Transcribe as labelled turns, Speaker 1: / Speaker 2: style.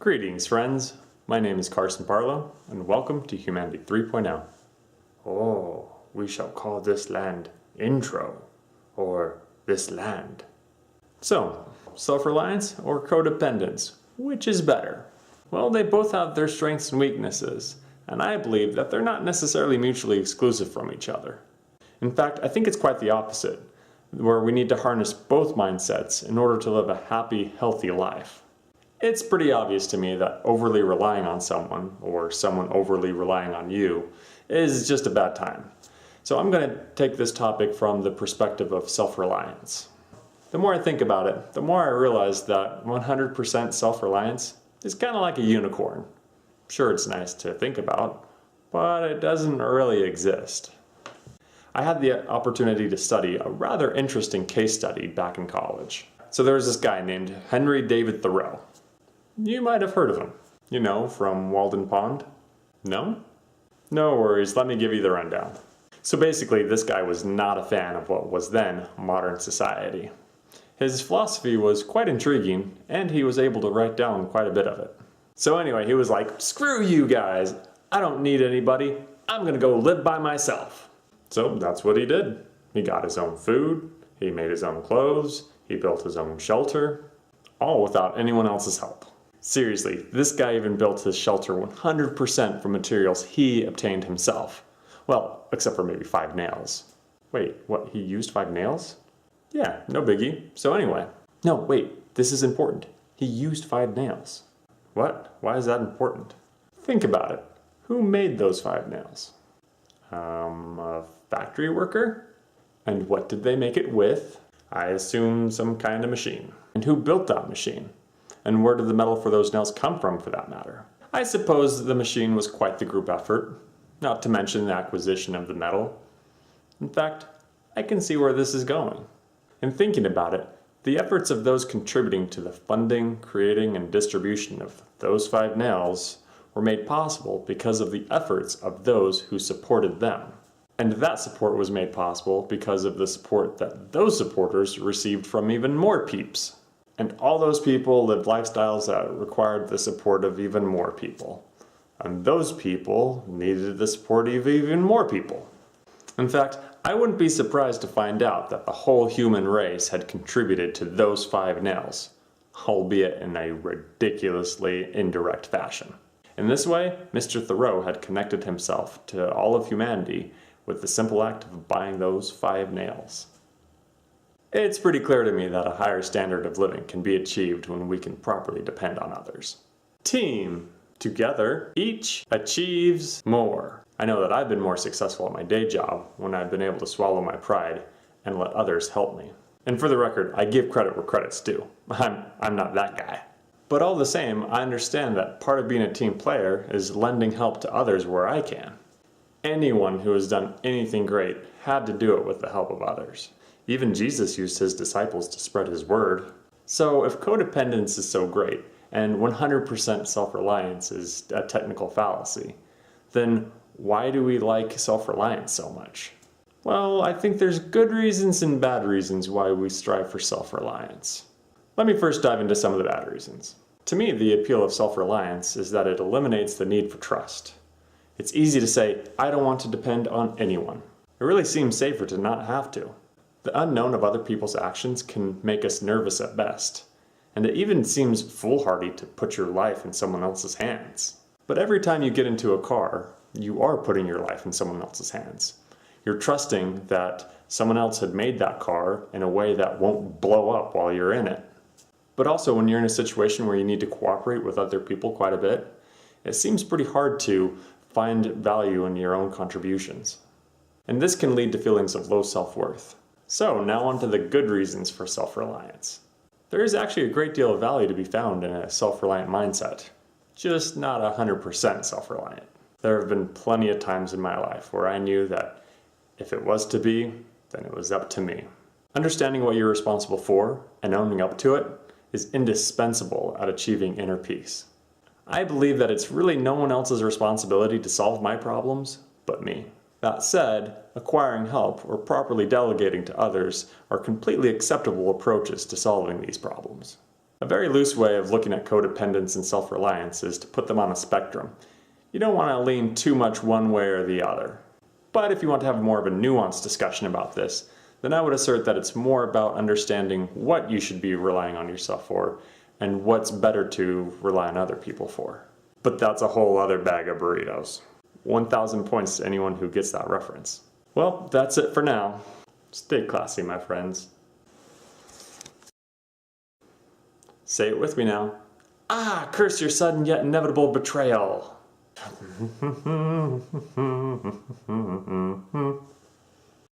Speaker 1: Greetings, friends. My name is Carson Barlow, and welcome to Humanity 3.0. Oh, we shall call this land intro, or this land. So, self-reliance or codependence, which is better? Well, they both have their strengths and weaknesses, and I believe that they're not necessarily mutually exclusive from each other. In fact, I think it's quite the opposite, where we need to harness both mindsets in order to live a happy, healthy life. It's pretty obvious to me that overly relying on someone, or someone overly relying on you, is just a bad time. So I'm going to take this topic from the perspective of self-reliance. The more I think about it, the more I realize that 100% self-reliance is kind of like a unicorn. Sure, it's nice to think about, but it doesn't really exist. I had the opportunity to study a rather interesting case study back in college. So there was this guy named Henry David Thoreau. You might have heard of him. You know, from Walden Pond? No? No worries, let me give you the rundown. So basically, this guy was not a fan of what was then modern society. His philosophy was quite intriguing, and he was able to write down quite a bit of it. So anyway, he was like, screw you guys, I don't need anybody, I'm gonna go live by myself. So that's what he did. He got his own food, he made his own clothes, he built his own shelter, all without anyone else's help. Seriously, this guy even built his shelter 100% from materials he obtained himself. Well, except for maybe 5 nails. Wait, what, he used 5 nails? Yeah, no biggie. So anyway. No, wait, this is important. He used 5 nails. What? Why is that important? Think about it. Who made those 5 nails? A factory worker? And what did they make it with? I assume some kind of machine. And who built that machine? And where did the metal for those nails come from, for that matter? I suppose the machine was quite the group effort, not to mention the acquisition of the metal. In fact, I can see where this is going. In thinking about it, the efforts of those contributing to the funding, creating, and distribution of those 5 nails were made possible because of the efforts of those who supported them. And that support was made possible because of the support that those supporters received from even more peeps. And all those people lived lifestyles that required the support of even more people. And those people needed the support of even more people. In fact, I wouldn't be surprised to find out that the whole human race had contributed to those 5 nails, albeit in a ridiculously indirect fashion. In this way, Mr. Thoreau had connected himself to all of humanity with the simple act of buying those 5 nails. It's pretty clear to me that a higher standard of living can be achieved when we can properly depend on others. Team. Together, each achieves more. I know that I've been more successful at my day job when I've been able to swallow my pride and let others help me. And for the record, I give credit where credit's due. I'm not that guy. But all the same, I understand that part of being a team player is lending help to others where I can. Anyone who has done anything great had to do it with the help of others. Even Jesus used his disciples to spread his word. So if codependence is so great, and 100% self-reliance is a technical fallacy, then why do we like self-reliance so much? Well, I think there's good reasons and bad reasons why we strive for self-reliance. Let me first dive into some of the bad reasons. To me, the appeal of self-reliance is that it eliminates the need for trust. It's easy to say, I don't want to depend on anyone. It really seems safer to not have to. The unknown of other people's actions can make us nervous at best, and it even seems foolhardy to put your life in someone else's hands. But every time you get into a car, you are putting your life in someone else's hands. You're trusting that someone else had made that car in a way that won't blow up while you're in it. But also when you're in a situation where you need to cooperate with other people quite a bit, it seems pretty hard to find value in your own contributions. And this can lead to feelings of low self-worth. So now on to the good reasons for self-reliance. There is actually a great deal of value to be found in a self-reliant mindset, just not 100% self-reliant. There have been plenty of times in my life where I knew that if it was to be, then it was up to me. Understanding what you're responsible for and owning up to it is indispensable at achieving inner peace. I believe that it's really no one else's responsibility to solve my problems but me. That said, acquiring help or properly delegating to others are completely acceptable approaches to solving these problems. A very loose way of looking at codependence and self-reliance is to put them on a spectrum. You don't want to lean too much one way or the other. But if you want to have more of a nuanced discussion about this, then I would assert that it's more about understanding what you should be relying on yourself for and what's better to rely on other people for. But that's a whole other bag of burritos. 1,000 points to anyone who gets that reference. Well, that's it for now. Stay classy, my friends. Say it with me now. Ah, curse your sudden yet inevitable betrayal.